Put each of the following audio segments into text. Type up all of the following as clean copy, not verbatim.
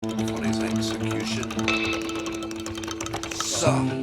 upon his execution. Son.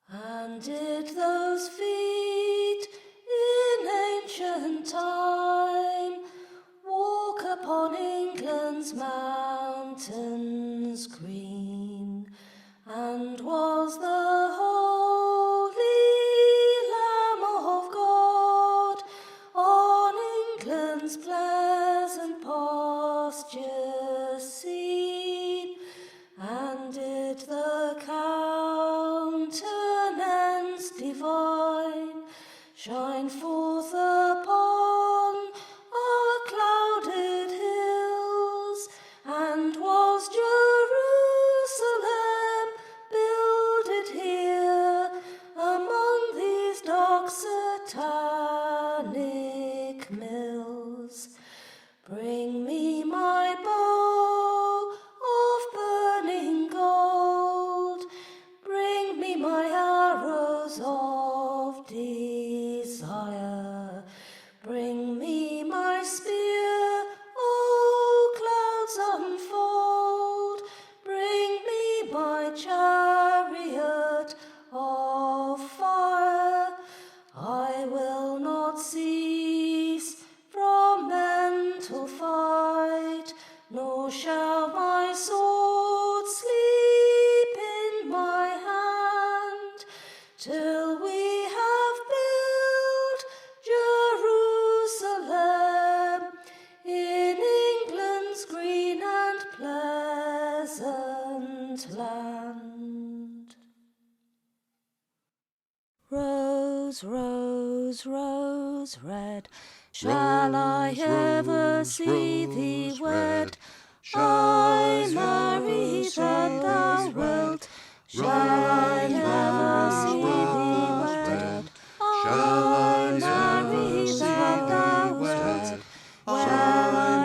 And did those feet in ancient time walk upon England's mountains green? And was the Holy Lamb of God on England's pleasant pastures seen? And did the countenance divine shine forth upon our clouded hills? And was Jerusalem builded here among these dark satanic mills? Bring me my bow of burning gold, bring me my arrows of desire, bring me my spear, O clouds unfold, bring me my chariot of fire. I will not cease from mental fight, nor shall my sword sleep in my hand, till we have built Jerusalem in England's green and pleasant land. Rose, rose, rose red, shall I ever see thee wed? I marry that thou wilt. Shall I ever see thee wed? I marry that thou wilt. Shall I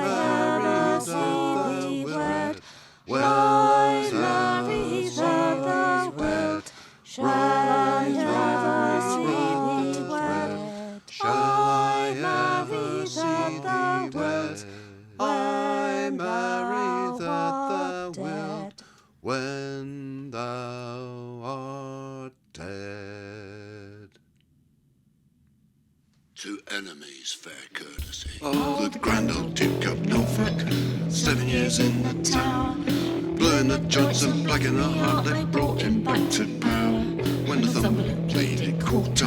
ever see thee wed? I marry that thou wilt. Shall I ever see thee wed? I marry that thou wilt. I marry that thou wilt dead. when thou art dead. To enemies fair courtesy. Oh, the grand old Duke of Norfolk, 7 years in the tower, blue in the joints and black in the heart, they brought him back to power. When the Thumberland pleaded court,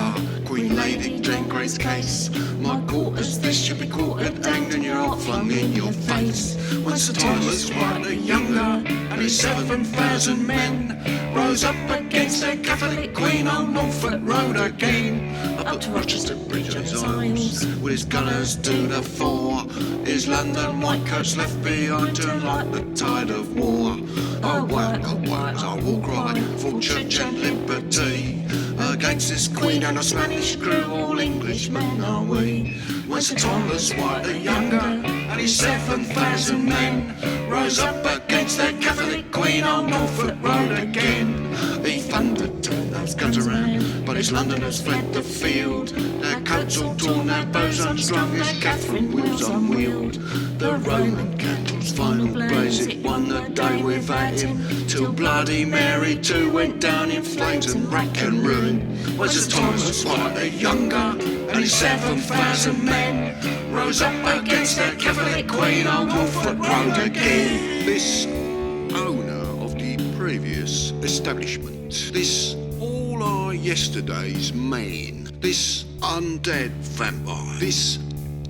Queen Lady Jane Grey's case, my court is this, should be quartered, hanged, and you're all flung in your face. When Sir Thomas White the Younger and his 7,000 men rose up against their Catholic Queen on Norfolk Road again, up to Rochester Bridge and his Isles, with his gunners to the fore, his London white coats left behind to light the tide of war. Oh, white was our war cry for church and liberty, against this Queen and a Spanish crew, all Englishmen are we. When Sir Thomas White the Younger and his 7,000 men rose up against their Catholic Queen on Norfolk Road again, he thundered, turned those guns around, but his Londoners fled the field, their coats all torn, their bows unstrung, his Catherine wheels unwheeled. The Roman candle's final blaze, it won the day without him, till Bloody Mary too went down in flames and wreck and ruin. was Sir Thomas White the younger, and his 7,000 men rose up against the Cavalier Queen on Norfolk Road again. This owner of the previous establishment, this all our yesterdays man, this undead vampire, this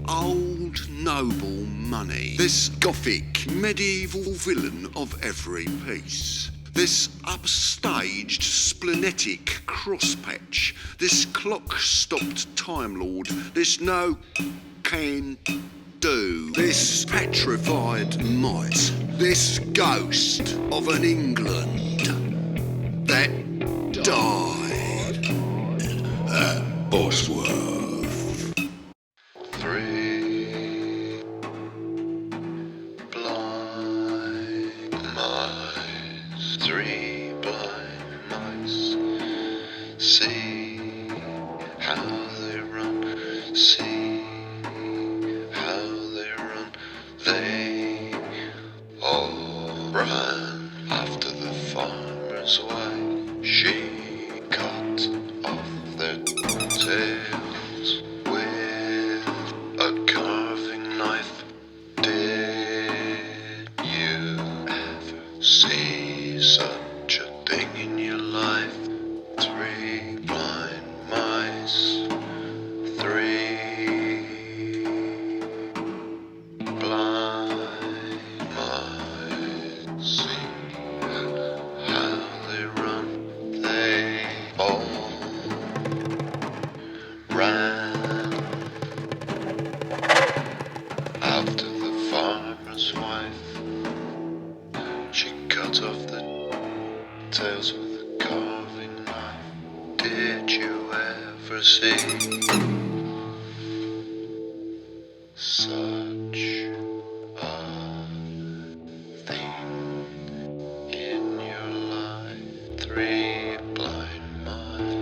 old noble money, this gothic medieval villain of every piece, this upstaged splenetic crosspatch, this clock-stopped Time Lord, this no can do, this petrified mite, this ghost of an England that died at Bosworth. 3 blind mice, 3 blind mice, see how they run, see how they run, they all ran after the farmer's wife. She cut off their tails with a carving knife. Did you ever see such a thing in your life? 3 blind mice, 3 blind mice, see how they run, they all ran after the farmer's wife. She cut off the tails with a carving knife. Did you ever see such a thing in your life? 3 blind mice, 3 blind mice.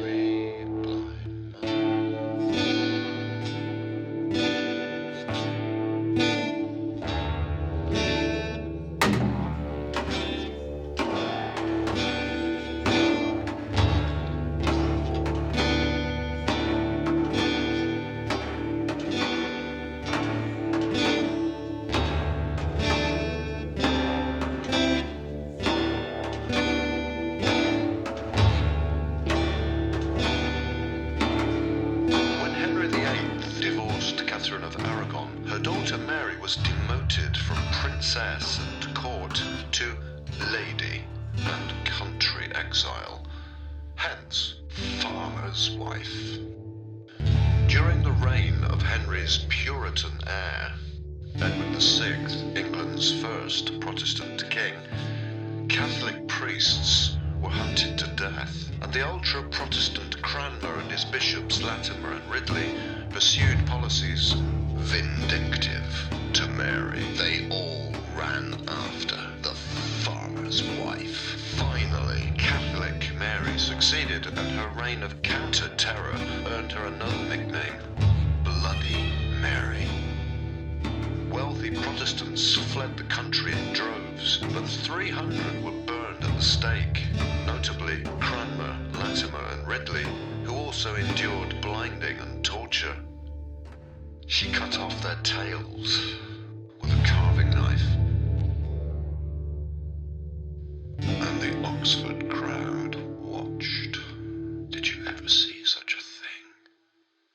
When Henry VIII divorced Catherine of Aragon, her daughter Mary was demoted from princess and court to lady and country exile, hence farmer's wife. During the reign of Henry's Puritan heir, Edward VI, England's first Protestant king, Catholic priests were hunted to death, and the ultra-Protestant Cranmer and his bishops Latimer and Ridley pursued policies vindictive to Mary. They all ran after the farmer's wife. Finally, Catholic Mary succeeded, and her reign of counter-terror earned her another nickname, Bloody Mary. Wealthy Protestants fled the country in droves, but 300 were burned at the stake, notably Cranmer, Latimer and Ridley, who also endured blinding and torture. She cut off their tails with a carving knife. And the Oxford crowd watched. Did you ever see such a thing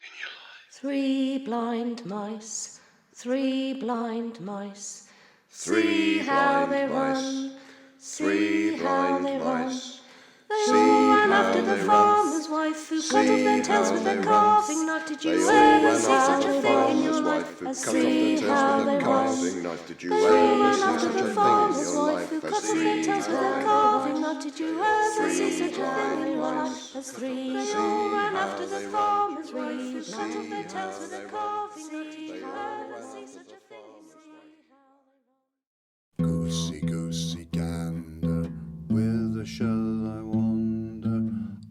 in your life? 3 blind mice, 3 blind mice, 3 see how blind they mice, run, 3 see how blind they run. mice, They see all ran how after the they run. farmer's wife, who cut off their See tails how with they a run. carving knife. Did They you all ever ran see after such a the thing in farmer's your wife, life? who As cut off their see tails how with they a run. carving knife. Did you They all ever ran see after such a the thing in farmer's your wife, life? who As cut off their tails with a see carving knife. Did you ever see 3 such a thing in your blind life? As mice, 3 see all ran how after the they run. farmer's wife, who See cut off their how tails with they a run. carving knife. Did They you all ever ran see after such the a thing? farmer's wife. See how they run. Goosey, goosey gander, whither shall I wander?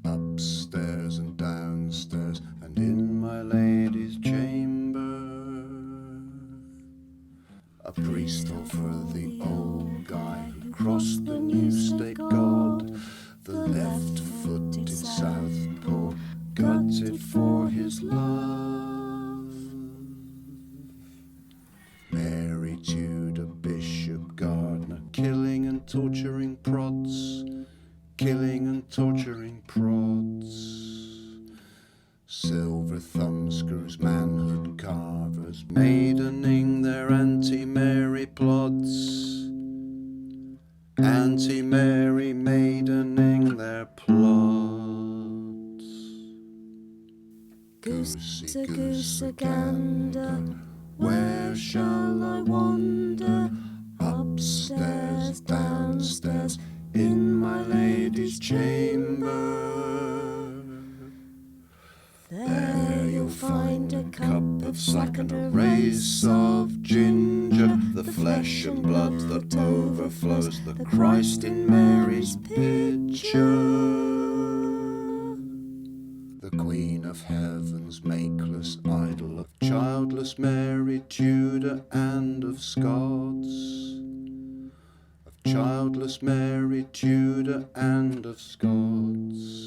Upstairs and downstairs, and in my lady's chamber. A priest over the old guy who crossed the new state god, the left foot in Southport, waited for his love. Mary Tudor, Bishop Gardner, killing and torturing prods, killing and torturing prods. Silver thumbscrews, manhood carvers, maidening their anti-Mary plods, anti-Mary maidening their plods. Goose-a, goose-a gander, where shall I wander? Upstairs, downstairs, in my lady's chamber. There you'll find a cup of sack and a race of ginger, the flesh and blood that overflows, the Christ in Mary's pitcher. The Queen of Heaven's makeless idol, of childless Mary Tudor and of Scots, of childless Mary Tudor and of Scots.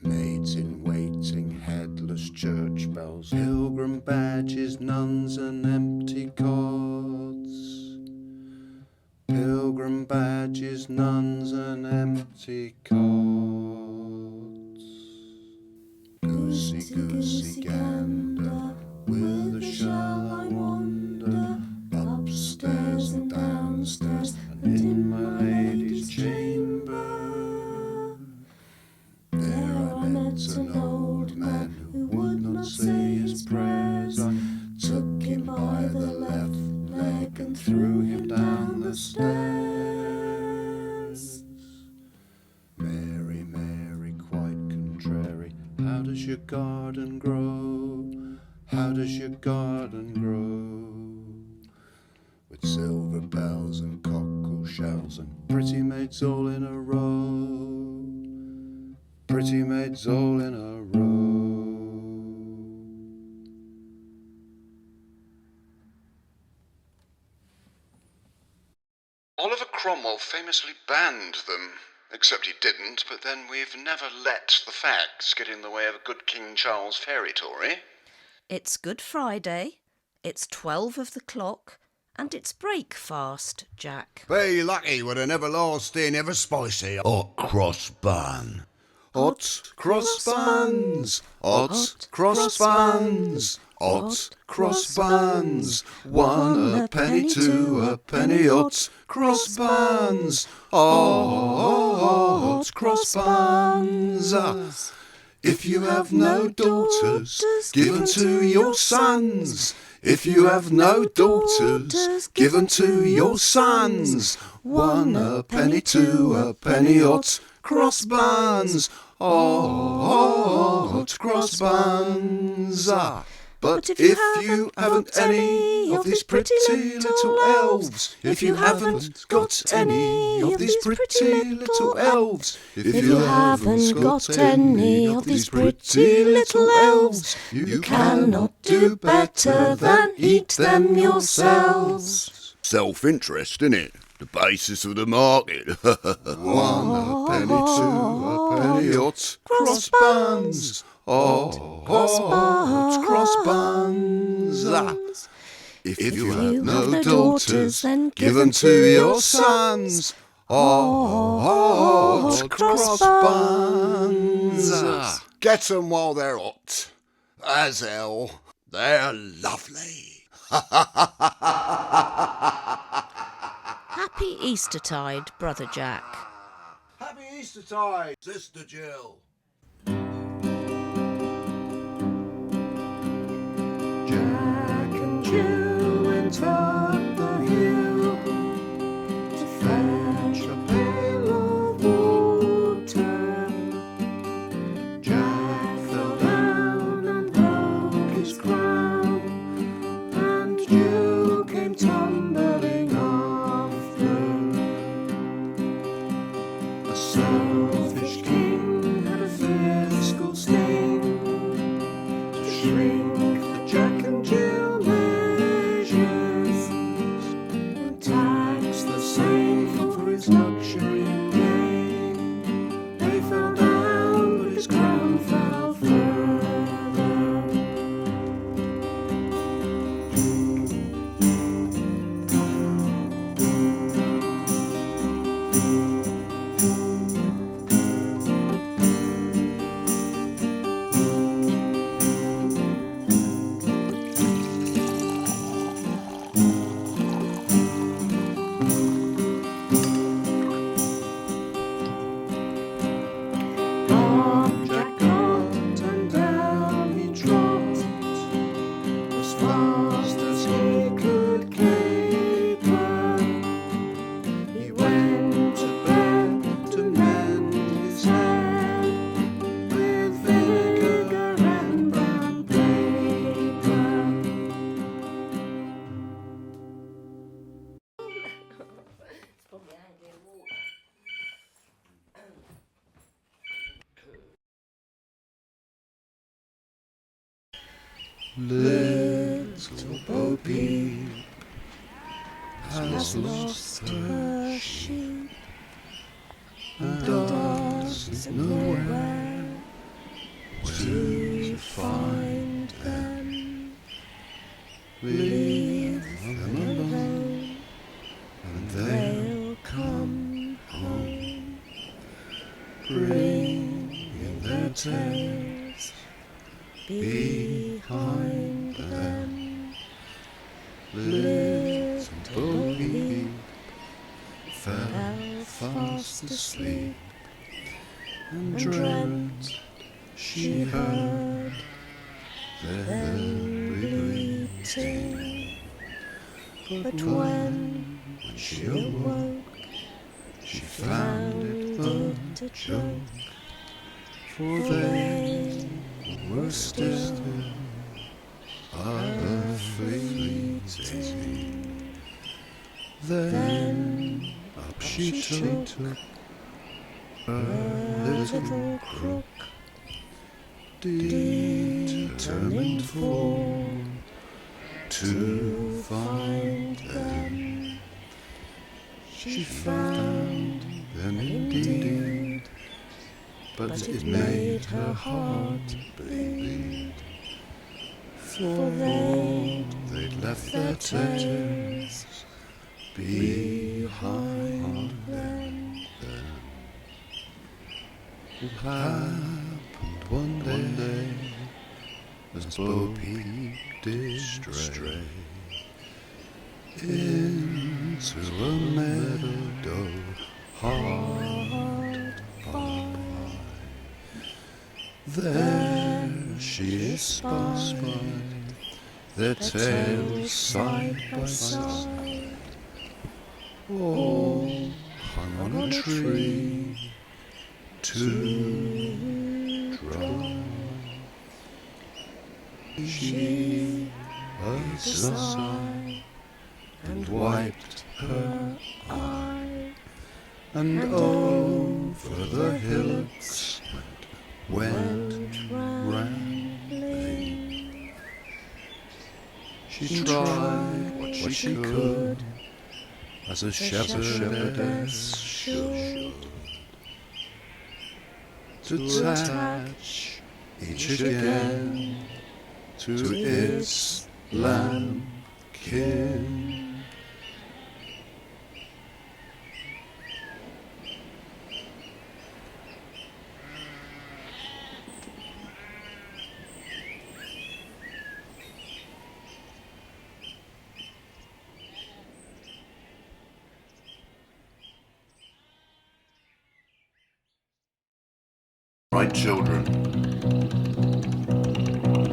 Maids in waiting, headless church bells, pilgrim badges, nuns and empty cots. Pilgrim badges, nuns and empty cots. Goosey, goosey gander, whither shall I wander? Upstairs and downstairs, and in my lady's chamber. There I met an old man who would not say his prayers. I took him by the left leg and threw him down the stairs. Mary, Mary, quite contrary, how does your garden grow? How does your garden grow? With silver bells and cockle shells and pretty maids all in a row. Pretty maids all in a row. Oliver Cromwell famously banned them, except he didn't, but then we've never let the facts get in the way of a good King Charles fairy tory. It's Good Friday, it's 12 of the clock, and it's breakfast, Jack. Be lucky with an everlasting, ever spicy hot cross bun. Hot cross buns, hot cross buns, hot cross buns. 1 a penny, 2 a penny, hot cross buns. Hot cross buns. If you have no daughters, give them to your sons. If you have no daughters, give them to your sons. 1 a penny, 2 a penny, hot cross buns. Hot cross buns. But if you haven't any of these pretty little elves, if you haven't got any of these pretty little elves, if you haven't got any of these pretty little elves, you cannot do better than eat them yourselves. Self-interest, innit? The basis of the market. 1 a penny, 2 a penny, hot cross buns. Hot cross buns. If you have no daughters, then give them to your sons. Hot cross buns. Get 'em while they're hot. As hell, they're lovely. Happy Eastertide, Brother Jack. Happy Eastertide, Sister Jill. Jack and Jill went up the hill to fetch a pail of water. Jack fell down and broke his crown, and Jill came tumbling after. A selfish king had a fast as he could caper. He went to bed to mend his head with vinegar and brown paper. Little Bo Peep has lost her sheep and doesn't know where to find them. Leave them alone and they'll come home. Bring in their tails behind them. Little Bo Peep fell fast asleep and dreamt she heard them bleating. But when she awoke, she found it but a joke, for they were still fleeting. Then up she took a little crook, determined to find them. She found them indeed, but it made her heart bleed, for they'd left their tails behind them. It happened one day as Bo Peep did stray into a meadow hard by. There she espied their tails side by side, all hung on a tree to dry. She heard a sigh and wiped her eye, and over the hillocks went rambling. She tried what she could, as a shepherdess should, to attach each again to its lambkin. Right, children.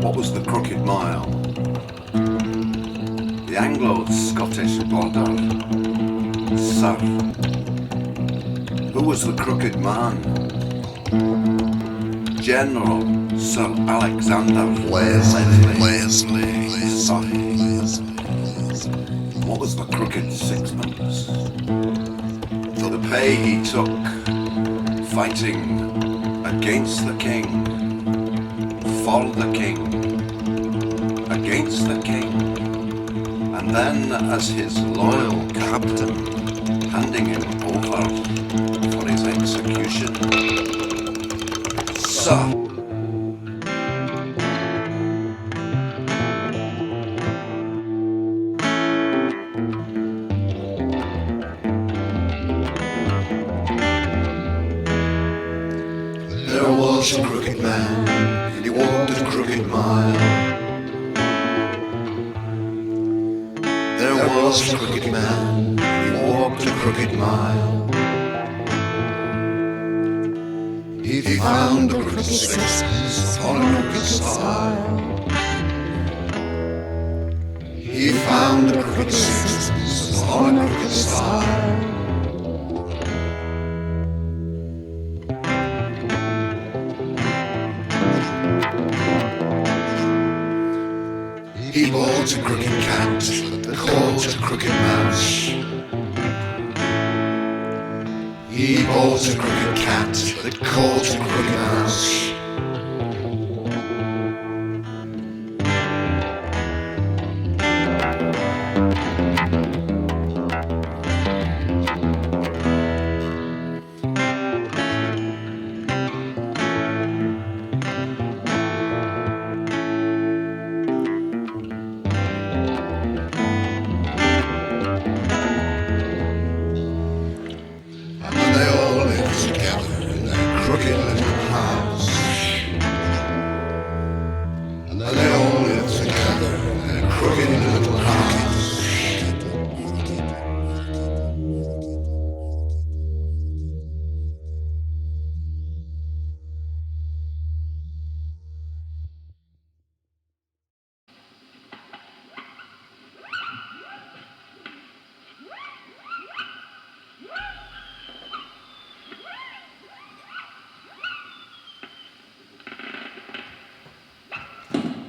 What was the Crooked Mile? The Anglo-Scottish border. Sir. Who was the Crooked Man? General Sir Alexander Leslie. Sir. What was the Crooked Sixpence? For the pay he took, fighting against the king, for the king, against the king, and then as his loyal captain, handing him over for his execution. Sir. There was a crooked man, and he walked a crooked mile. There was a crooked man, and he walked a crooked mile. He found a crooked sixpence upon a crooked stile. crooked citizens on a crooked style. He bought a crooked cat that caught a crooked mouse. He bought a crooked cat that caught a crooked mouse.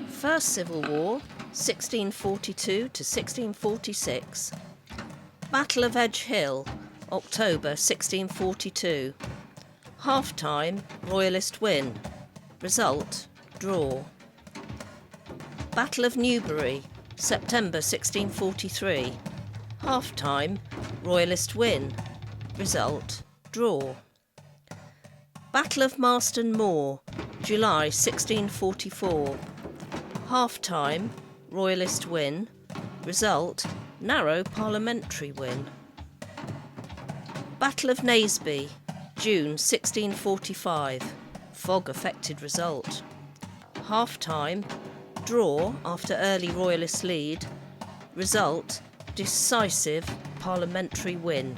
First Civil War, 1642 to 1646. Battle of Edge Hill, October 1642. Half-time, Royalist win. Result, draw. Battle of Newbury, September 1643. Half-time, Royalist win. Result, draw. Battle of Marston Moor, July 1644. Half-time, Royalist win. Result, narrow parliamentary win. Battle of Naseby, June 1645. Fog-affected result. Half-time, draw after early Royalist lead. Result, decisive parliamentary win.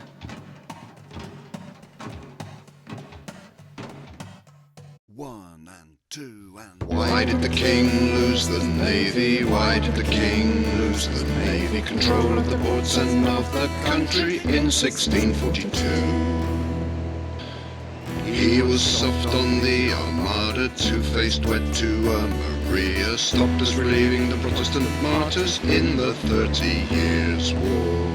One and two and Why did the king lose the navy? Why did the king lose the navy? Control of the ports and of the country in 1642. He was soft on the Armada, two-faced wet to a Maria, stopped us relieving the Protestant martyrs in the 30 Years' War.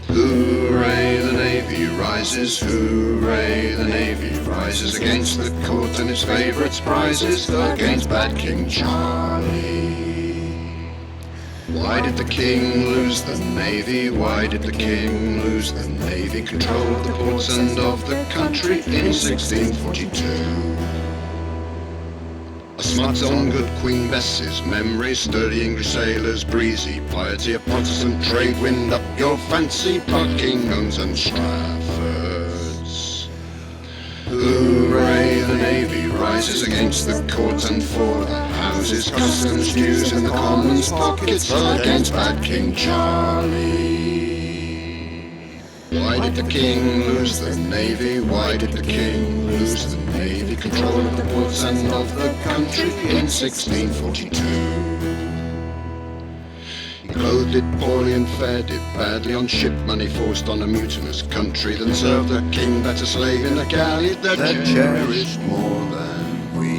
Hooray, the navy rises, hooray, the navy rises against the court and its favourites' prizes, against bad King Charlie. Why did the king lose the navy? Why did the king lose the navy? Control of the ports and of the country in 1642. A smut on good Queen Bess's memory, sturdy English sailors, breezy piety, a Protestant trade wind up your fancy, Buckingham's and Stratfords. Hooray, the navy rises against the court and for the houses, customs dues in the commons' pockets against bad King Charlie. Why did the king lose the navy? Why did the king lose the navy? Control of the ports and of the country in 1642. He clothed it poorly and fared it badly, on ship money forced on a mutinous country, then served the king better slave in a galley that cherished more than we.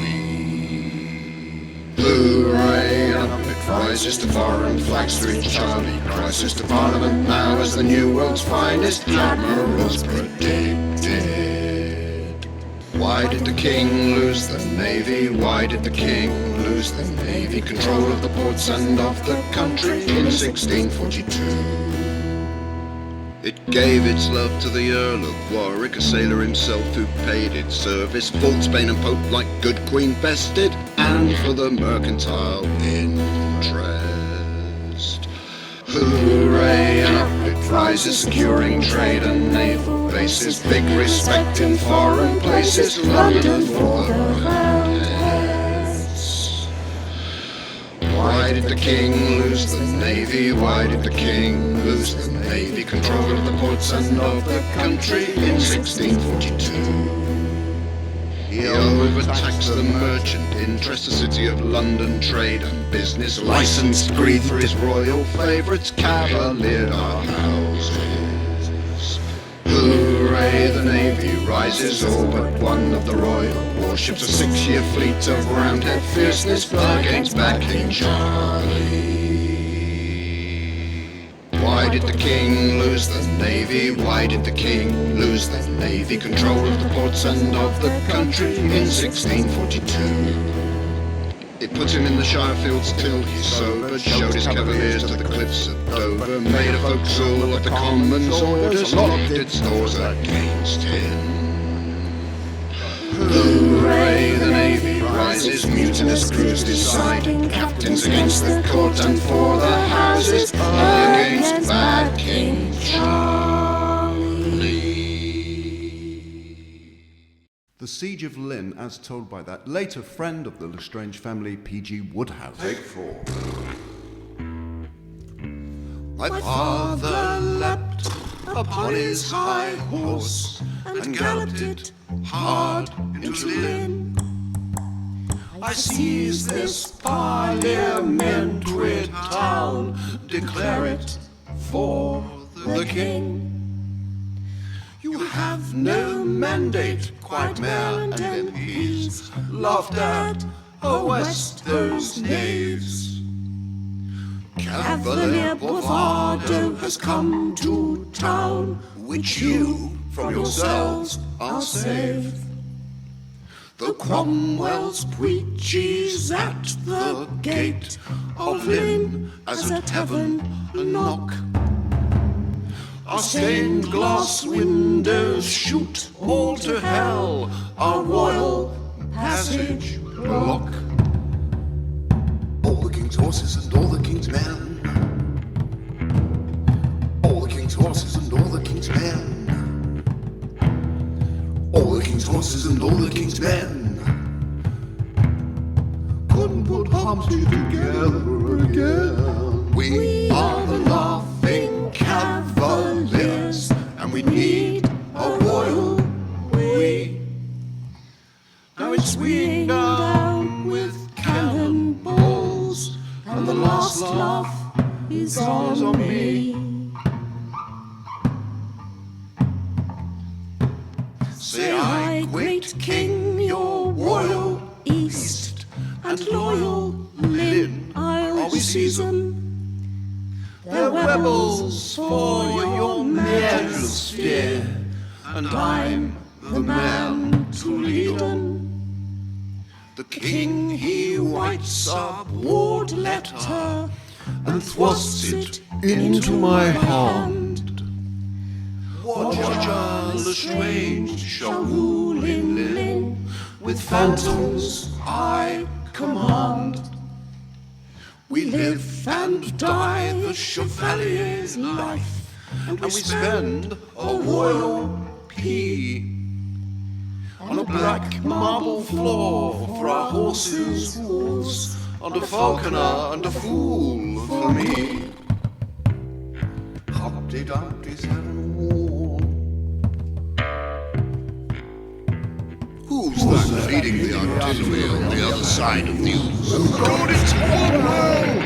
Hooray, up it rises to foreign flags through Charlie crisis, to Parliament now as the new world's finest admirals predicted. Why did the king lose the navy? Why did the king lose the navy? Control of the ports and of the country in 1642. It gave its love to the Earl of Warwick, a sailor himself who paid its service, fought Spain and Pope like good Queen Bess did, and for the mercantile interest. Hooray, and up it rises, securing trade and naval bases, big respect in foreign places, London for the Roundheads. Why did the king lose the navy? Why did the king lose the navy? Control of the ports and of the country in 1642. He He overtaxed the merchant interest, the City of London trade and business, licensed greed for his royal favourites, cavaliered our houses. Hooray, the navy rises, all but one of the royal warships, a 6-year fleet of Roundhead fierceness against bad King Charlie. Why did the king lose the navy? Why did the king lose the navy? Control of the ports and of the country in 1642. It put him in the Shire fields till he sobered, showed his Cavaliers to the cliffs of Dover, made a forecastle of the Commons' orders, locked its doors against him. Hooray, the navy rises, mutinous crews deciding, captains against the court and for the houses, against bad King Charlie. The Siege of Lynn, as told by that later friend of the Lestrange family, P.G. Wodehouse. Take 4. My father leapt upon his high horse and galloped it hard into Lynn. I seize this parliamentary town, declare it for the king. You have no mandate, quite mayor and MPs, laughed at, West those knaves. Cavalier bravado has come to town, which you from yourselves are safe. The Cromwell's preaches at the gate of Lynn as at heaven knock. Our stained glass windows shoot all to hell, our royal passage block. All the king's horses and all the king's men. All the king's horses and all the king's men. All the king's horses and all the king's men couldn't put Humpty together again. We are the laughing Cavaliers, and we need a royal we. Now it's swinging down with cannonballs, and the last laugh is on me. Say I, great king, your royal east, and loyal Lynn, I'll seize them. They're rebels for your majesty, and I'm the man to lead them. The king, he writes a ward letter and thrusts it into my hand. Roger Lestrange shall rule in Lynn, with phantoms I command. We live and die the Chevalier's life, and we spend a royal P on a black marble floor for our horses' hooves, and a falconer and a fool for me. Humpty Dumpty's having war. Who's that leading the artillery on the other side of the Ouse? Oh God, it's Cromwell!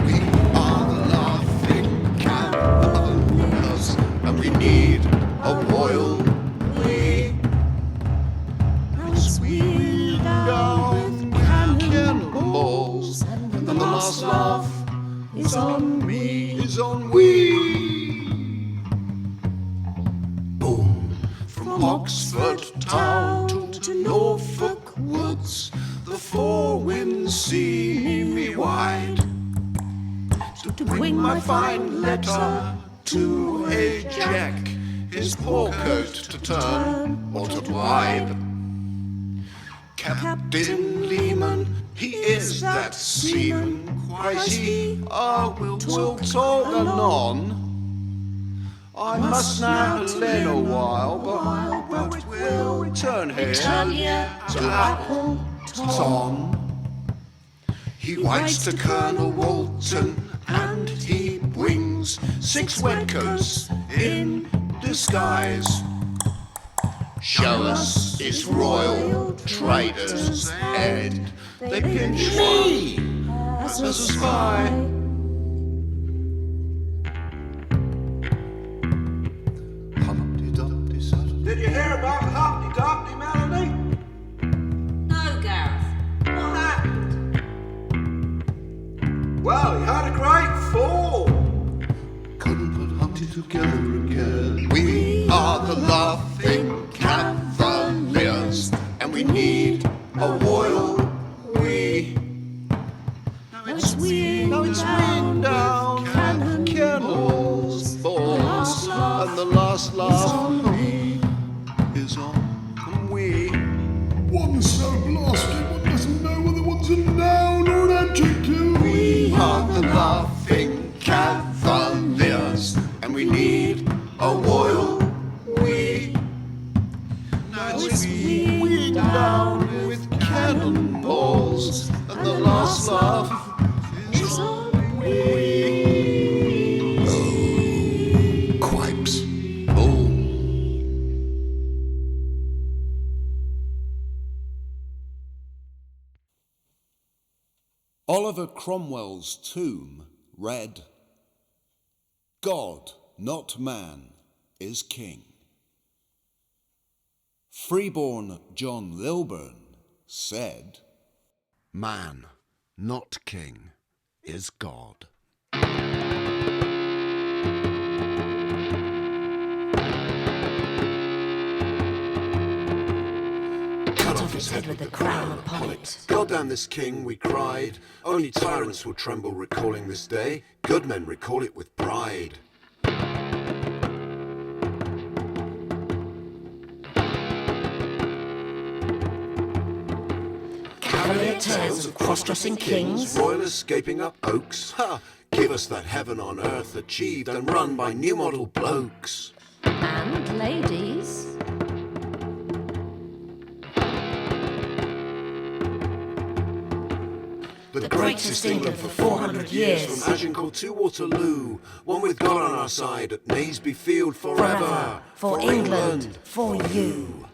We are the laughing Cavaliers, and we need a royal we. It's wheeled down with cannonballs, and the last laugh is on me, is on we. Boom! From Oxford town to Norfolk woods, the four winds see me wide. To bring my fine letter to a Jack, his poor coat to turn or to bribe. Captain Lehman, he is that seaman, cries he, we'll talk anon. I must now lay a while, but we'll return here to Appleton. He writes to Colonel Walton and he wings 6 redcoats in disguise. Show us his royal trader's head. They pinch me as a spy. Humpty Dumpty sat. Did you hear about Humpty Dumpty, Melanie? No, Gareth. What happened? Well, he had a great fall. Couldn't put Humpty together again. We are the Laughing Cavaliers, and we need a royal we. Now it's wind down, cannonballs, balls, and the last laugh is on we. One's so blasted, one doesn't know whether one's a noun or an adjective. We are the Laughing Cavaliers, and we need a royal we. Now it's wind down with cannonballs, and the last laugh is on we. Oh, quipes. Oh. Oliver Cromwell's tomb read, God, not man, is king. Freeborn John Lilburne said, Man, not king, is God. cut off his head with the crown upon it. God damn this king, we cried. Only tyrants will tremble recalling this day. Good men recall it with pride. Cavalier tales of cross-dressing kings. Royalists gaping up oaks. Ha! Give us that heaven on earth achieved and run by new model blokes. And ladies. The greatest England for 400 years. From Agincourt to Waterloo. One with God on our side at Naseby Field forever. For England, for you.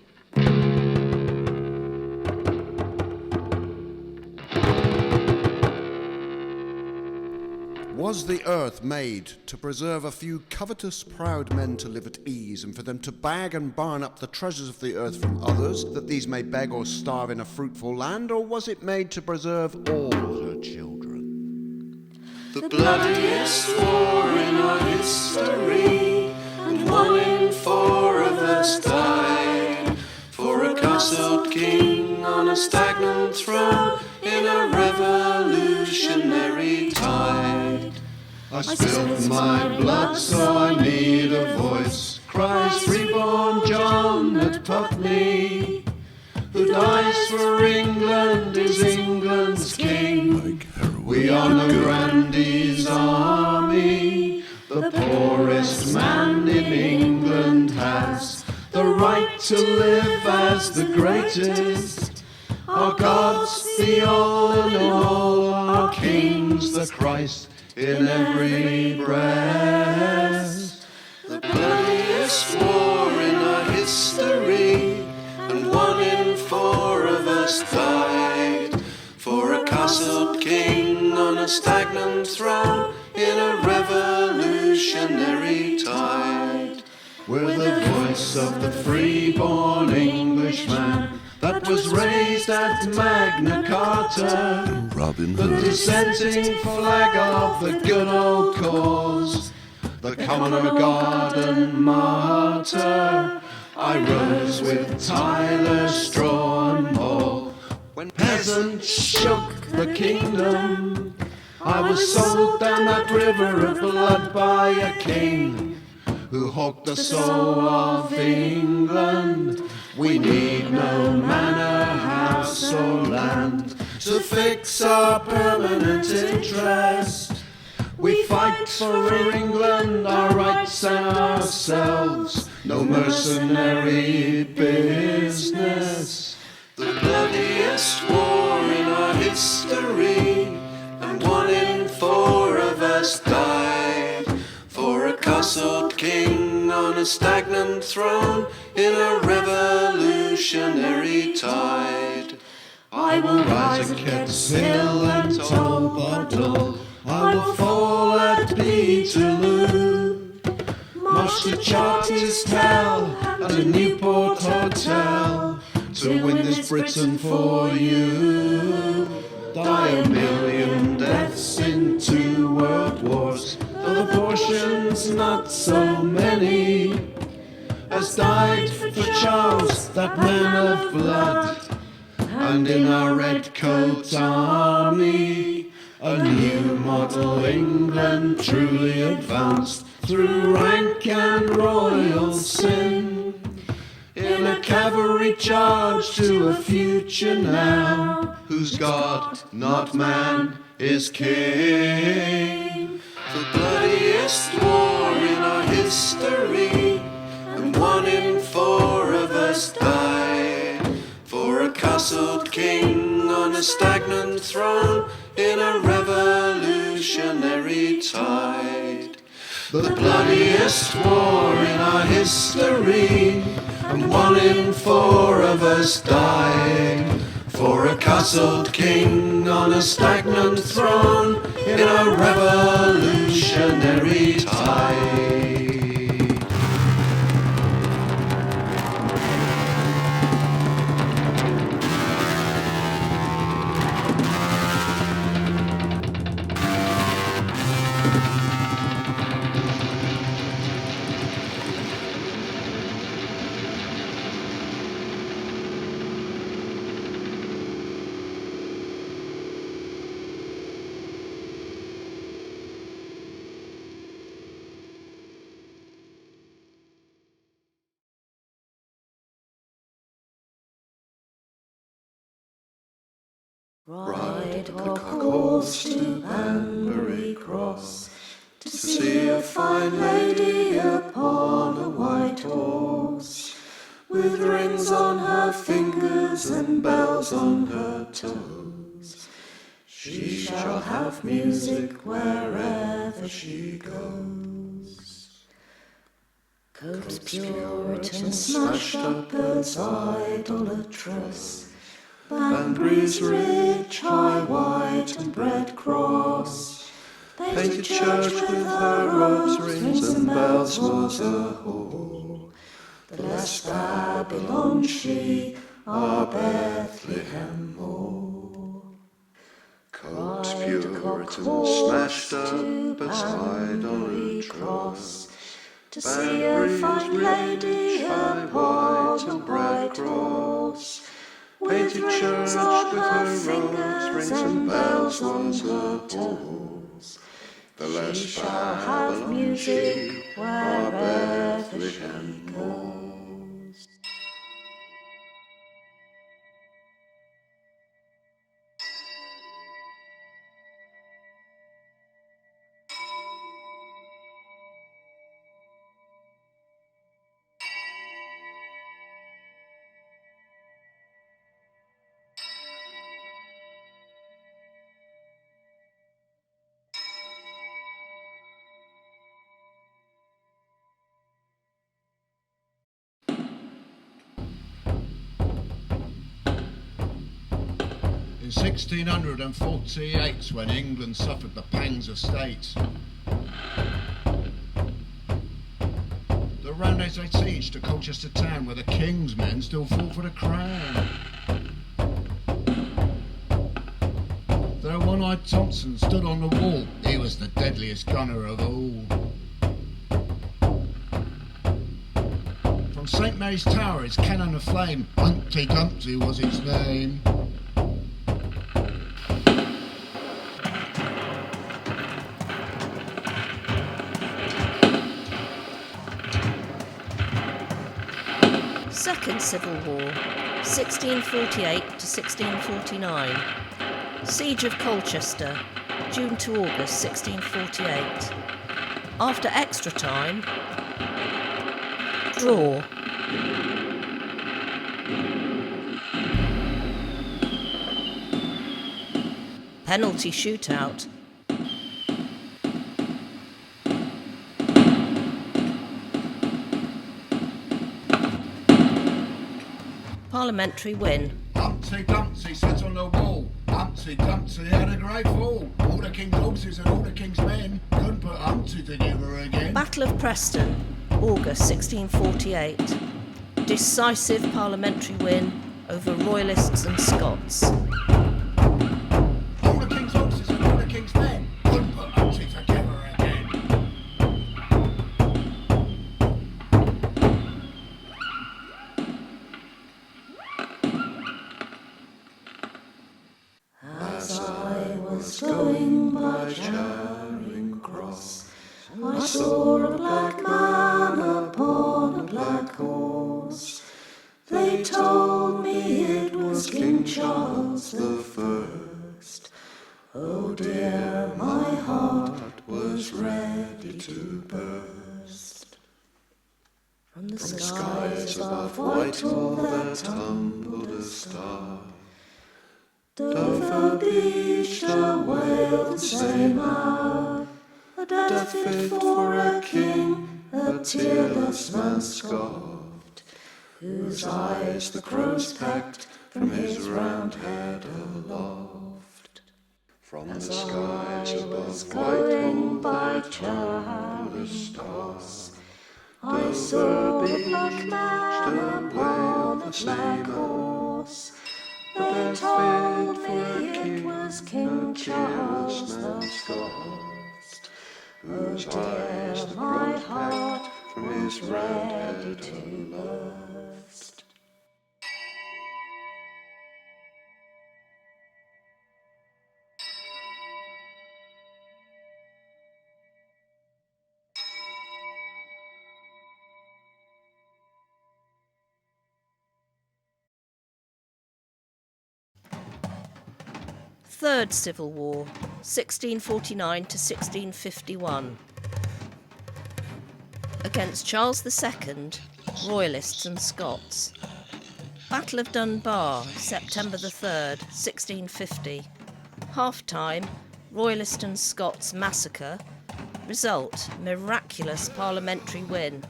Was the earth made to preserve a few covetous, proud men to live at ease, and for them to bag and barn up the treasures of the earth from others, that these may beg or starve in a fruitful land? Or was it made to preserve all her children? The bloodiest war in our history, and 1 in 4 of us died. For a castled king on a stagnant throne in a revolutionary tide. I spilled my blood, so I need a voice. Cries reborn John at Putney, who dies for England is England's king. We are no grandee's army. The poorest man in England has the right to live as the greatest. Our God's the all in all, our King's the Christ in every breast. The bloodiest war in our history, and 1 in 4 of us died. For a castled king on a stagnant throne in a revolutionary tide. We're the voice of the freeborn Englishman that was raised at Magna Carta, Robin the dissenting flag of the good old cause, the commoner garden martyr. I rose with Tyler, Straw and Hall when peasants shook the kingdom. I was sold down that river of blood by a king who hawked the soul of England. We need no manor, house or land to fix our permanent interest. We fight for England, our rights and ourselves, no mercenary business. The bloodiest war in our history, first died for a castled king on a stagnant throne in a revolutionary tide. I will rise at Kent's Hill and toll by toll. I will fall at Peterloo. March to Charterstown and a Newport Hotel to win this Britain for you. Die a million deaths in 2 world wars, though the portion's not so many, as died for Charles, that man of blood, and in our red coat army, a new model England truly advanced through rank and royal sin, in a cavalry charge to a future now, whose God, not man, is king. The bloodiest war in our history, and 1 in 4 of us died for a castled king on a stagnant throne in a revolutionary tide. The bloodiest war in our history, and 1 in 4 of us died for a castled king on a stagnant throne in a revolutionary tide. Ride a course to Banbury Cross, to see a fine lady upon a white horse, with rings on her fingers and bells on her toes. She shall have music wherever she goes. Coats Puritan smashed up as idolatress, Banbury's rich, high, white and red cross, painted church with her robes, rings and bells was a whore. The less Babylon she, our Bethlehem more. Coats Puritan smashed up as idolatress, to see a fine lady upon a white cross, painted church with her robes, rings and bells was her toes. The less shall have music wherever she goes. In 1648, when England suffered the pangs of state, the Roundheads laid siege to Colchester town, where the king's men still fought for the crown. There one-eyed Thompson stood on the wall, he was the deadliest gunner of all. From St Mary's Tower, his cannon aflame, Humpty Dumpty was its name. Second Civil War, 1648 to 1649. Siege of Colchester, June to August 1648. After extra time, draw. Penalty shootout. Parliamentary win. Humpty Dumpty sat on the wall. Humpty Dumpty had a great fall. All the king's horses and all the king's men couldn't put Humpty together again. Battle of Preston, August 1648. Decisive parliamentary win over Royalists and Scots. All the king's horses and all the king's men couldn't put Humpty together again. As I was going by Charing Cross, I saw a black man upon a black horse. They told me it was King Charles the First. Oh dear, my heart was ready to burst. From the skies above Whitehall there tumbled a star. Dover beach, a wail the same hour, a death fit for a king, a tearless man scoffed, whose eyes the crows pecked from his round head aloft. From the skies above Whitehall by Charing Cross, I saw a black man upon a black horse. They told me it was King Charles the First. Oh dear, my heart was ready to burst. Third Civil War, 1649 to 1651. Against Charles II, Royalists and Scots. Battle of Dunbar, September the 3rd, 1650. Half-time, Royalist and Scots massacre. Result, miraculous parliamentary win.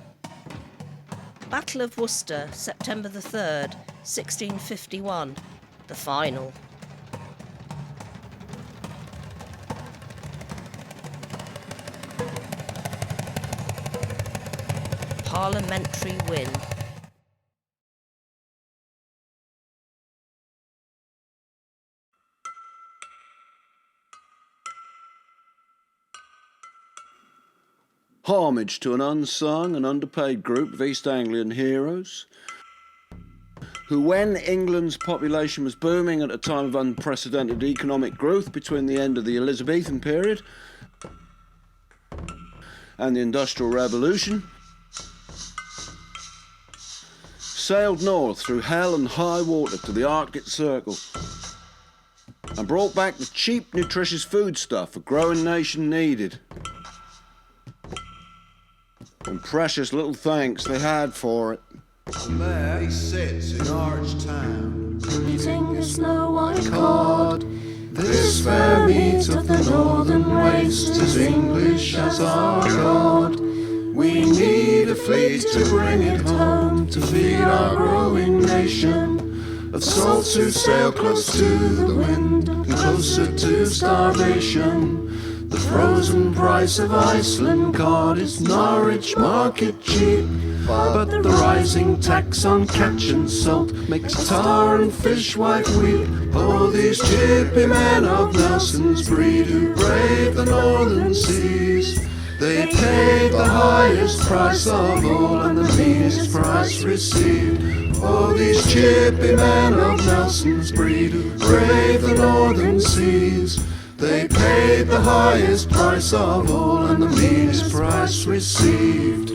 Battle of Worcester, September the 3rd, 1651. The final. Parliamentary win. Homage to an unsung and underpaid group of East Anglian heroes who, when England's population was booming at a time of unprecedented economic growth between the end of the Elizabethan period and the Industrial Revolution, sailed north through hell and high water to the Arctic Circle and brought back the cheap, nutritious foodstuff a growing nation needed. And precious little thanks they had for it. And there he sits in Norwich town, Eating a snow-white cod. this fair meat of the northern race is English as our God. We need a fleet to bring it home, to feed our growing nation, of salts who sail close to the wind and closer to starvation. The frozen price of Iceland cod is Norwich market cheap, but the rising tax on catch and salt makes tar and fishwife weep. Oh, these chippy men of Nelson's breed who brave the northern seas, they paid the highest price of all and the meanest price received. Oh, these chippy men of Nelson's breed who brave the northern seas, they paid the highest price of all and the meanest price received.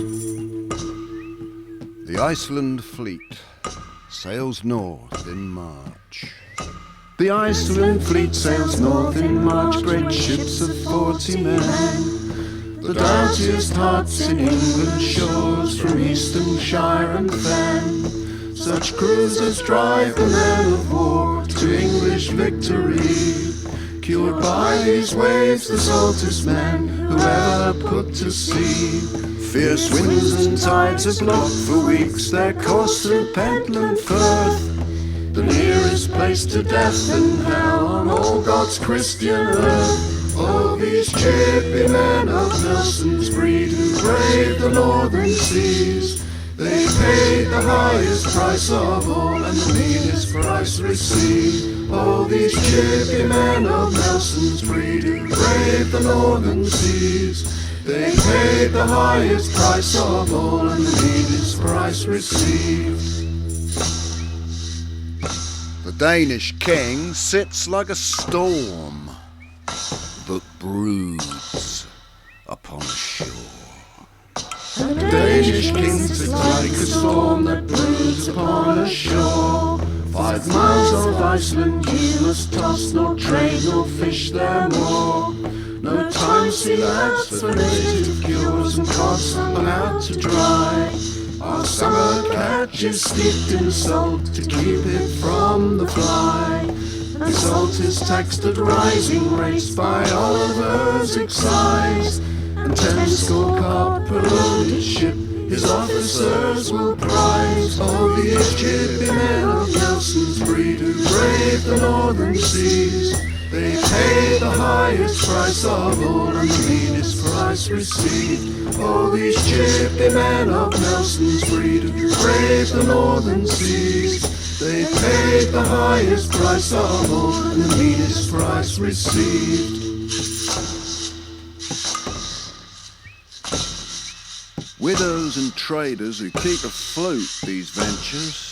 The Iceland fleet sails north in March. The Iceland fleet sails north in March, great ships of 40 men. The doughtiest hearts in England's shores, from eastern shire and fen. Such cruisers drive the men of war to English victory. Cured by these waves, the saltest men who ever put to sea. Fierce winds and tides have blocked for weeks their course through Pentland Firth. the nearest place to death and hell on all God's Christian earth. Oh, these chippy men of Nelson's breed who braved the northern seas, they paid the highest price of all and the meanest price received. Oh, these chippy men of Nelson's breed who braved the northern seas, they paid the highest price of all and the meanest price received. The Danish king sits like a storm that broods upon a shore. The Danish king sits like a storm that broods upon a shore. 5 miles of Iceland you must toss, nor trade nor fish there more. No time, sea lads, for native cures and cods hung out to dry. Our summer catch is steeped in salt to keep it from the fly. And salt is taxed at rising rates by Oliver's excise. And 10 score carp per loaded ship his officers will prize. Oh, these chippy men of Nelson's breed who brave the northern seas, they paid the highest price of all and the meanest price received. Oh, these chippy men of Nelson's breed who brave the northern seas, they paid the highest price of all and the meanest price received. Widows and traders who keep afloat these ventures.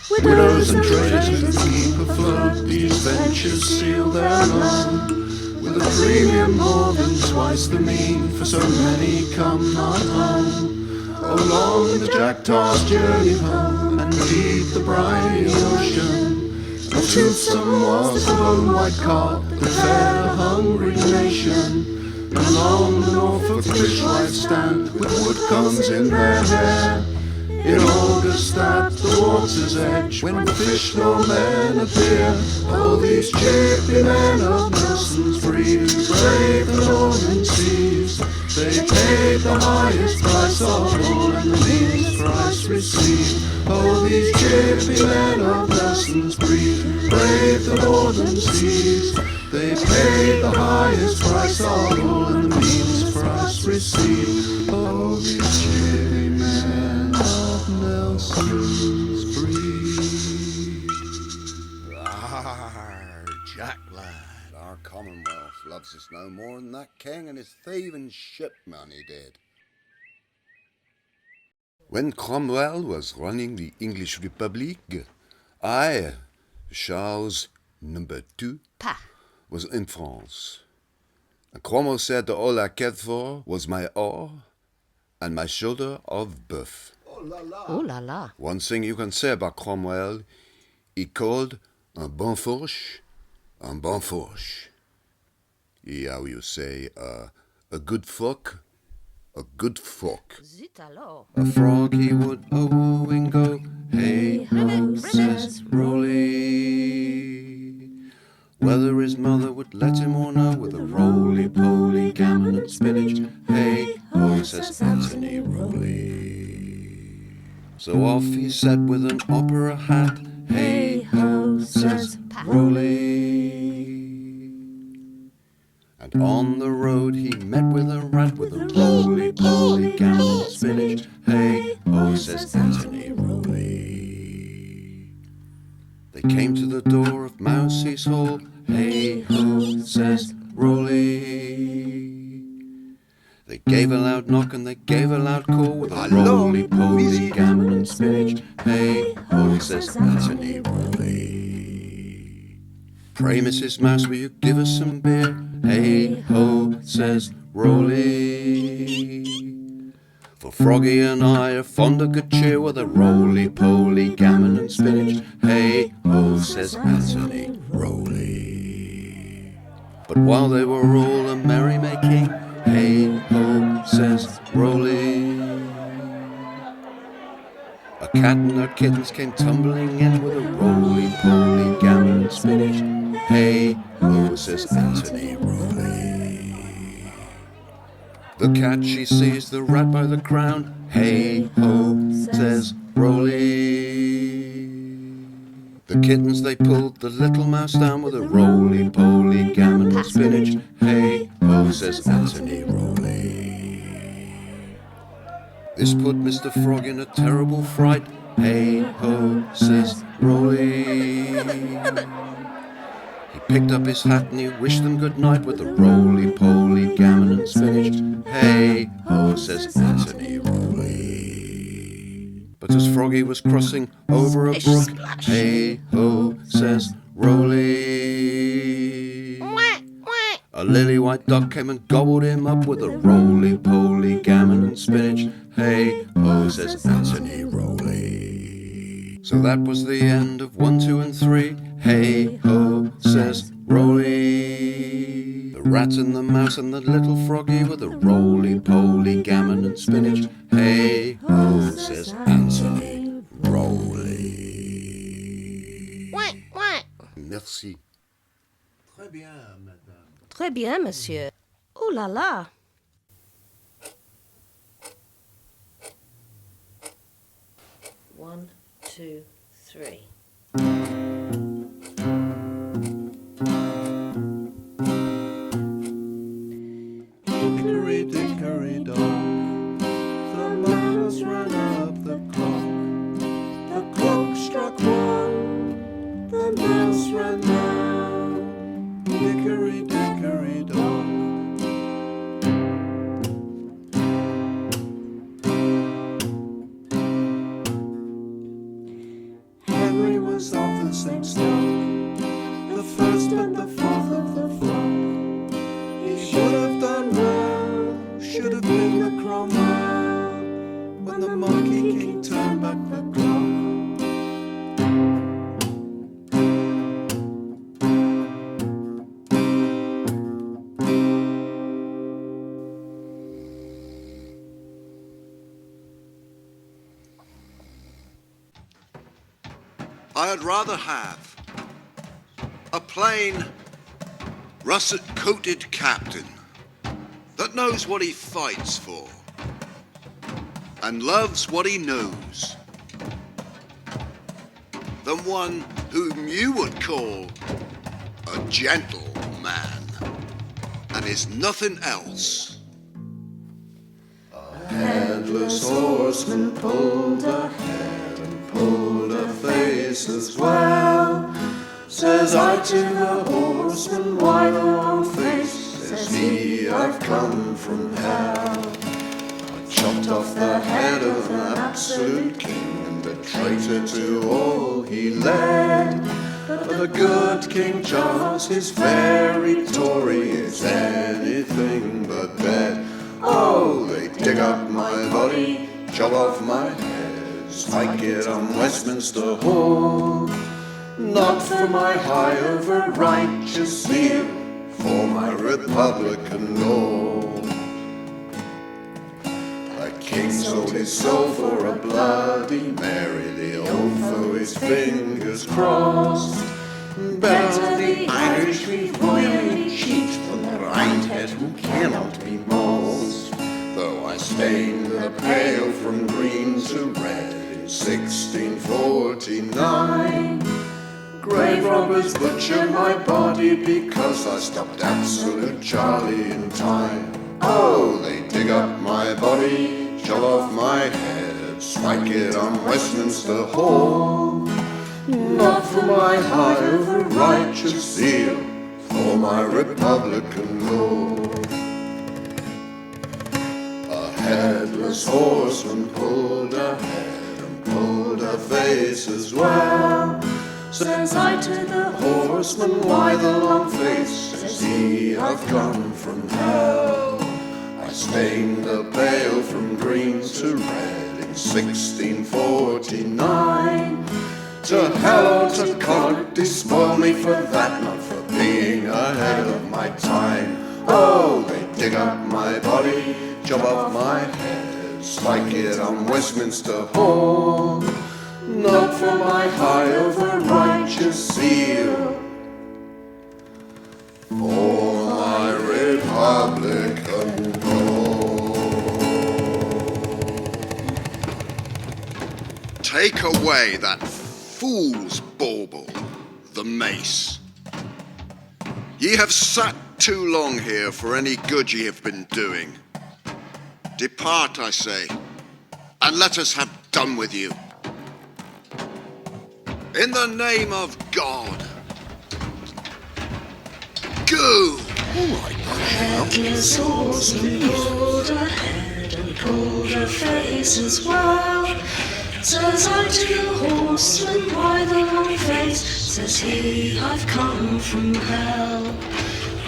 Widows and traders who keep afloat these ventures seal their loan with a premium more than twice the mean, for so many come not home. Along the Jackdaw's journey home and deep the briny ocean, and toothsome was the bone white carp that fed a hungry nation. And on the Norfolk fishwives stand with woodcombs in their hair, in August at the water's edge, when fish nor men appear. Oh, these chippy men of Nelson's breed who brave the northern seas, they paid the highest price of all and the meanest price received. Oh, these chippy men of Nelson's breed who brave the northern seas, they paid the highest price of all and the meanest price received. Oh, these chippy men of Nelson's breed. Arr, Jack lad, our Commonwealth loves us no more than that king and his thieving shipman he did. When Cromwell was running the English Republic, I, Charles II, was in France. And Cromwell said that all I cared for was my oar and my shoulder of bœuf. Oh la la. One thing you can say about Cromwell, he called un bon fourche un bon fourche. How you say, a good fuck, a good fuck. Zut alors. A frog he would a-wooing go, hey ho, says Rolly. Whether his mother would let him or no, with a roly-poly gammon and spinach, hey ho, says Anthony Rolly. So off he set with an opera hat, hey ho, says Rolly. And on the road he met with a rat with a roly-poly gammon and spinach, hey ho, says Anthony Rolly. They came to the door of Mousie's hall, hey ho, says Rolly. They gave a loud knock and they gave a loud call with a roly-poly gammon and spinach, hey ho, says Anthony Rolly. Pray, Mrs. Mouse, will you give us some beer? Hey ho, says Rolly. For Froggy and I are fond of good cheer with a roly-poly gammon and spinach, hey ho, says Anthony Rolly. But while they were all a merry-making, hey ho, says Rolly, a cat and her kittens came tumbling in with a roly-poly gammon and spinach, hey ho, says Anthony Rolly. The cat she seized the rat by the crown, hey ho, says Rolly. The kittens they pulled the little mouse down with a roly-poly gammon and spinach. Hey ho, says Anthony Roley. This put Mr. Frog in a terrible fright. Hey ho, says Roley. He picked up his hat and he wished them good night with a roly-poly gammon and spinach. Hey ho, says Anthony Roley. But as Froggy was crossing over a brook, hey ho, says Roley. A lily white duck came and gobbled him up with a roly-poly gammon and spinach. Hey ho, says Anthony Roley. So that was the end of 1, 2 and 3. Hey ho, says Roley. The rat and the mouse and the little froggy with a roly-poly gammon and spinach. Hey ho, says Anthony Roley. Merci. Très bien, madame. Très bien, monsieur. Oh là là. One, two, three. Hickory dickory dock, the mouse ran up the clock. The clock struck 1, the mouse ran down. Hickory dickory dock. Henry was of the same stock, the first and the fourth of the flock. He should have done well, should have been the Cromwell, when the Monkey King turned back the clock. I'd rather have a plain, russet-coated captain that knows what he fights for and loves what he knows than one whom you would call a gentleman and is nothing else. Headless horseman pulled a head and pulled a face as well. Says I to the horseman, why the long face? Says he, I've come from hell. I chopped off the head of an absolute king and a traitor to all he led. But the good King Charles, his very Tory, is anything but dead. Oh, they dig up my body, chop off my head, spike it on Westminster Hall. Not for my high over righteous zeal, for my Republican law. A king sold his soul for a Bloody Mary, the old foe his fingers crossed. Better the Irish we royally cheat than the Roundhead who cannot be mossed. Though I stained the pale from green to red in 1649, grave robbers butcher my body because I stopped absolute Charlie in time. Oh, they dig up my body, chop off my head, spike it on Westminster Hall. Not for my high over righteous zeal, for my Republican law. A headless horseman pulled a head and pulled a face as well. Says I to the horseman, why the long face? Says he, I've come from hell. I stained the pale from green to red in 1649. To hell or to Connaught, despoil me for that, not for being ahead of my time. Oh, they dig up my body, chop off my head, spike it on Westminster Hall. Not for my high over righteous zeal, for my Republican law. Take away that fool's bauble, the mace. Ye have sat too long here for any good ye have been doing. Depart, I say, and let us have done with you. In the name of God, go! Headless horse and pulled her head and pulled her face as well. Says I to the horseman by the long face, says he, I've come from hell.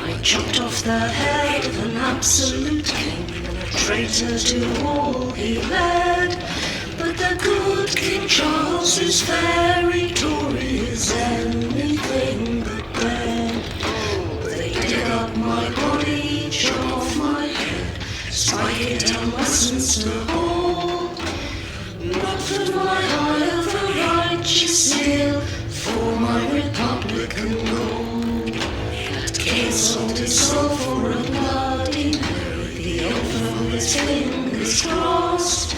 I chopped off the head of an absolute king and a traitor to all he led. But the good King Charles is very Tory as anything but bread. They dig up my body, chop off my head, spike it down Westminster Hall. Not for my eye of a righteous seal, for my Republican goal. That king sold his soul for a bloody Mary, the oath of his fingers crossed.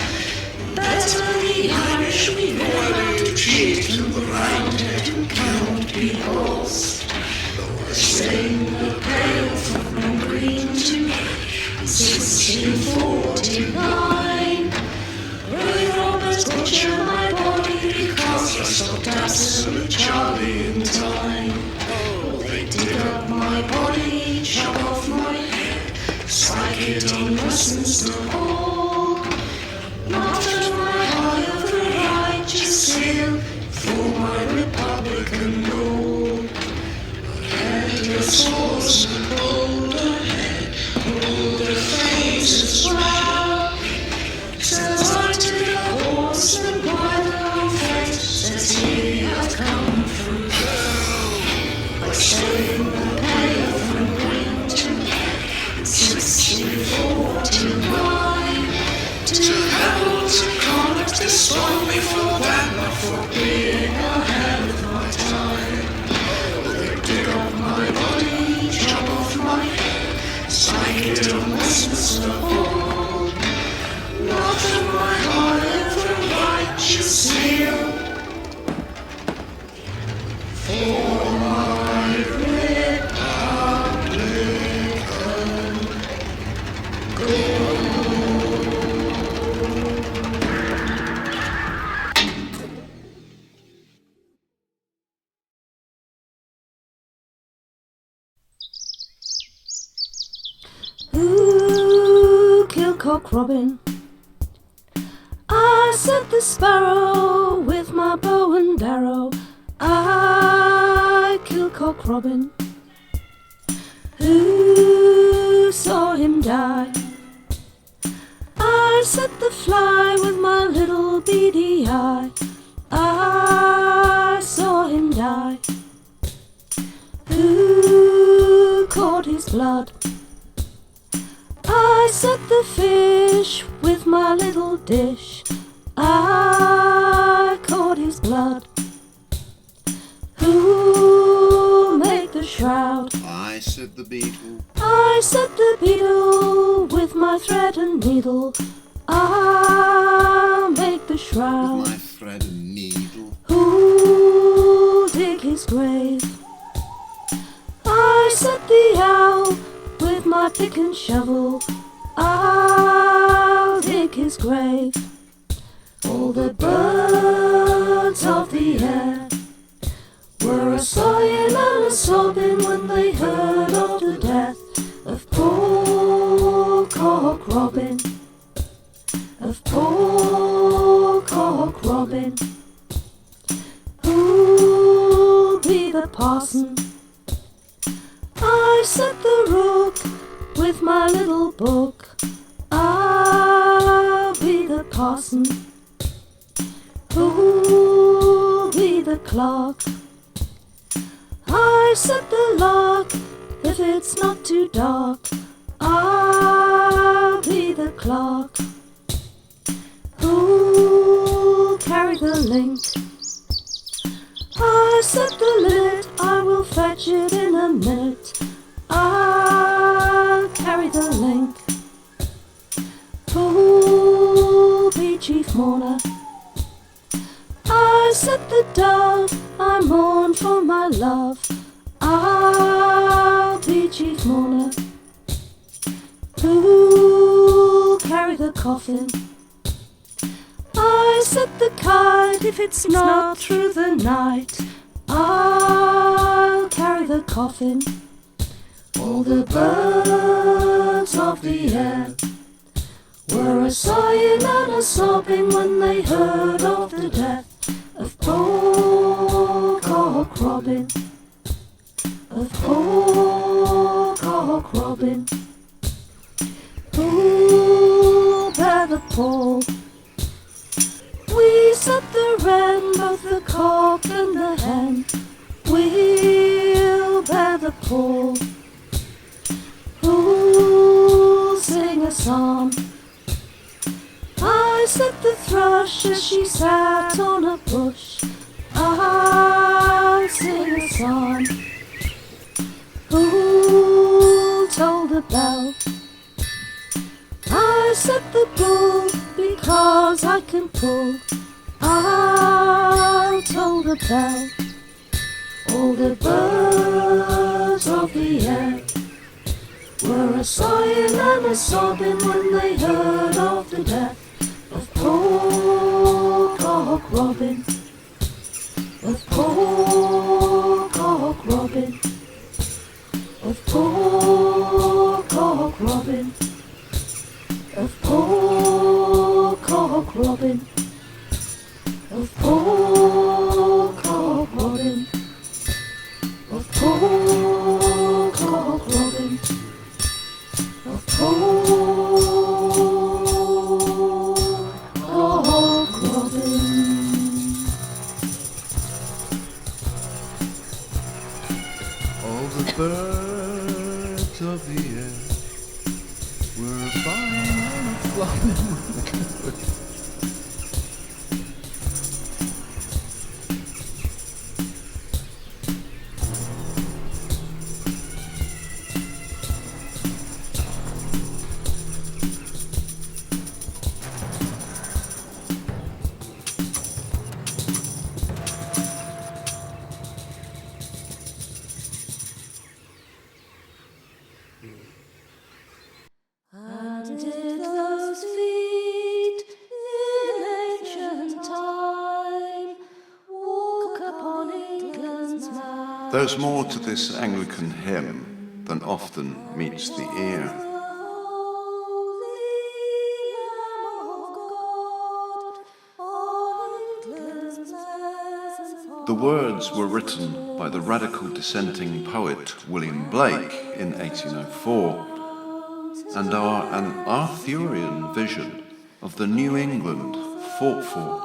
Better the Irish we never to cheat than the Roundhead who cannot be lost. Though I stain the pale from green to red in 1649, Roy Roberts butcher my body because I stopped absolute Charlie in time. Oh, they dig up my body, chop off my head, spike it on Westminster Hall. Not for my eye of the righteous seal, for my Republican goal. A headless horse and pulled her head, pulled her face as well. Says I to the horseman by the long face, says he, I've come from hell. I stayed in the pale from green to red in 1649. To hell, to Connacht, despoil me for that, not for being ahead of my time. Will they dig up my body, chop off my head, spike it on Westminster Hall? Not for my eye of a righteous seal, for my Republican goal. Cock Robin. I set the sparrow with my bow and arrow. I killed Cock Robin. Who saw him die? I set the fly with my little beady eye. I saw him die. Who caught his blood? I set the fish with my little dish. I caught his blood. Who'll make the shroud? I said the beetle. I set the beetle with my thread and needle. I'll make the shroud. With my thread and needle. Who'll dig his grave? I set the owl with my pick and shovel. I'll dig his grave. All the birds of the air were a-sighing and a-sobbing when they heard of the death of poor Cock Robin, of poor Cock Robin. Who'll be the parson? I set the rook with my little book. I'll be the parson. Who'll be the clerk? I set the lark if it's not too dark. I'll be the clerk. Who'll carry the link? I set the lid, I will fetch it in a minute. I'll carry the link. Who'll be chief mourner? I I said the dove, I mourn for my love. I'll be chief mourner. Who'll carry the coffin? I said the kite, if it's not through the night, I'll carry the coffin. All the birds of the air were a sighing and a sobbing when they heard of the death of poor Cock Robin, of poor Cock Robin. Who'll bear the pall? We said the wren, both the cock and the hen, we'll bear the pall. Who'll sing a psalm? I said the thrush as she sat on a bush, I'll sing a psalm. Who'll toll the bell? I said the bull, because I can pull, I'll toll the bell. All the birds of the air were a sighing and a sobbing when they heard of the death of poor Cock Robin, of poor Cock Robin, of poor Cock Robin, of poor Cock Robin, of poor Cock Robin, of poor Cock Robin, of poor Cock Robin. All the birds of the air were flying and flying. And did those feet in ancient time walk upon England's map? There's more to this Anglican hymn than often meets the ear. The words were written by the radical dissenting poet William Blake in 1804 and are an Arthurian vision of the New England fought for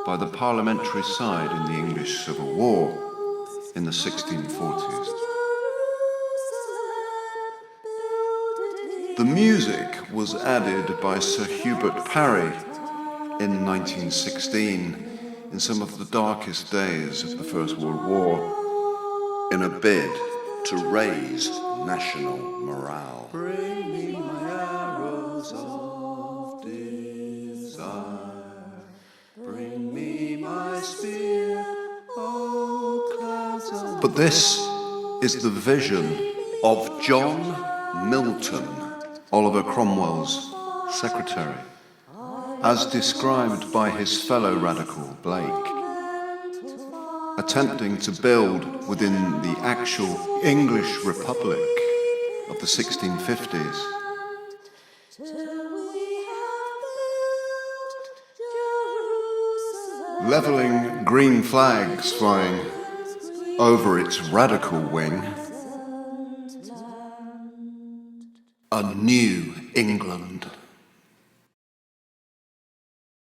by the parliamentary side in the English Civil War in the 1640s. The music was added by Sir Hubert Parry in 1916 in some of the darkest days of the First World War in a bid to raise national morale. Bring me my arrows of desire, bring me my spear, oh clouds of... But this is the vision of John Milton, Oliver Cromwell's secretary, as described by his fellow radical Blake, attempting to build within the actual English Republic of the 1650s. Levelling green flags flying over its radical wing. A new England.